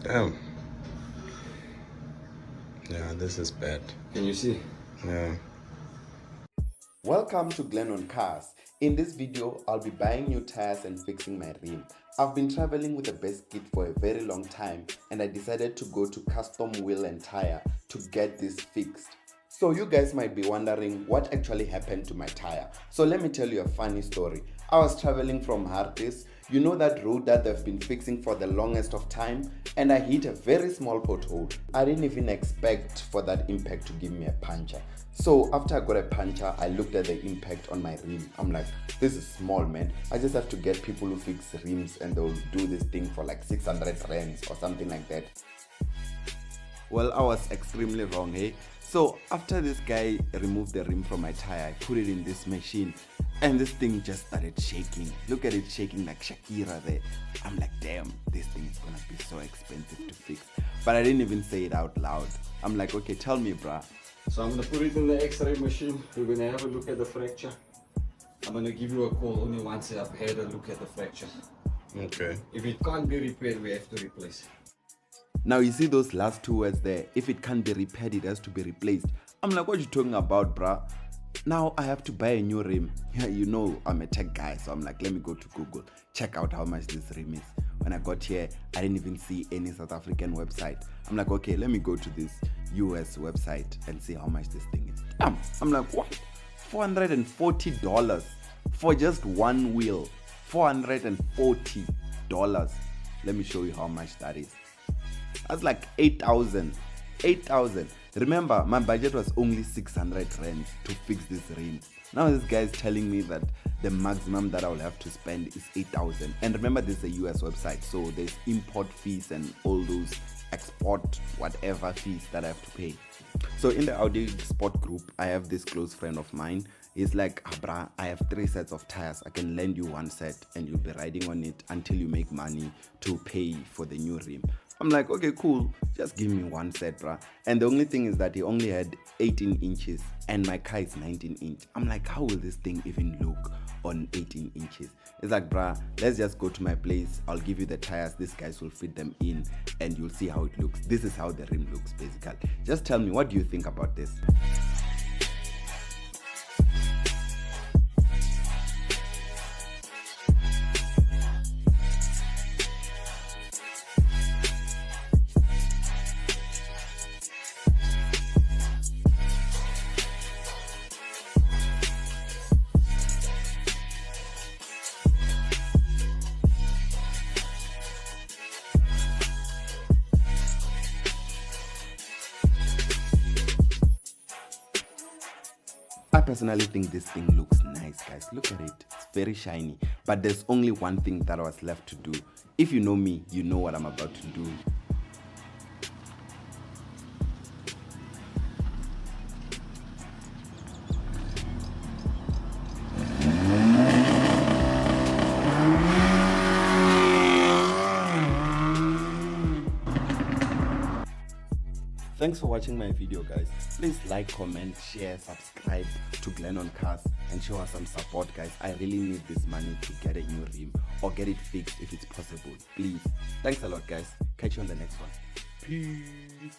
Damn. Yeah, this is bad. Can you see? Yeah. Welcome to Glen on Cars. In this video, I'll be buying new tires and fixing my rim. I've been traveling with a best kit for a very long time and I decided to go to Custom Wheel and Tyre to get this fixed. So you guys might be wondering what actually happened to my tire. So let me tell you a funny story. I was traveling from Hartis, you know that road that they've been fixing for the longest of time, and I hit a very small pothole. I didn't even expect for that impact to give me a puncture. So after I got a puncture, I looked at the impact on my rim. I'm like, this is small, man. I just have to get people who fix rims and they'll do this thing for like 600 rands or something like that. Well, I was extremely wrong, eh? So after this guy removed the rim from my tire, I put it in this machine and this thing just started shaking. Look at it shaking like Shakira there. I'm like, damn, this thing is gonna be so expensive to fix. But I didn't even say it out loud. I'm like, okay, tell me, bruh. So I'm gonna put it in the X-ray machine. We're gonna have a look at the fracture. I'm gonna give you a call only once I've had a look at the fracture. Okay. If it can't be repaired, we have to replace it. Now you see those last two words there. If it can't be repaired, it has to be replaced. I'm like, what are you talking about, bruh? Now I have to buy a new rim. Yeah, you know I'm a tech guy, so I'm like, let me go to Google, check out how much this rim is. When I got here, I didn't even see any South African website. I'm like, okay, let me go to this US website and see how much this thing is. Damn, I'm like, what? $440 for just one wheel. $440. Let me show you how much that is. That's like 8,000. 8,000. Remember, my budget was only 600 rands to fix this rim. Now this guy is telling me that the maximum that I will have to spend is 8,000. And remember, this is a US website, so there's import fees and all those export whatever fees that I have to pay. So in the Audi Sport group, I have this close friend of mine. He's like, Abra, I have 3 sets of tires. I can lend you one set and you'll be riding on it until you make money to pay for the new rim. I'm like, okay, cool. Just give me one set, bruh. And the only thing is that he only had 18 inches and my car is 19 inch. I'm like, how will this thing even look on 18 inches? It's like, bruh, let's just go to my place. I'll give you the tires. These guys will fit them in and you'll see how it looks. This is how the rim looks, basically. Just tell me, what do you think about this? I personally think this thing looks nice, guys. Look at it. It's very shiny. But there's only one thing that was left to do. If you know me, you know what I'm about to do. Thanks for watching my video, guys. Please like, comment, share, subscribe to Glen on Cars and show us some support, guys. I really need this money to get a new rim or get it fixed if it's possible. Please. Thanks a lot, guys. Catch you on the next one. Peace.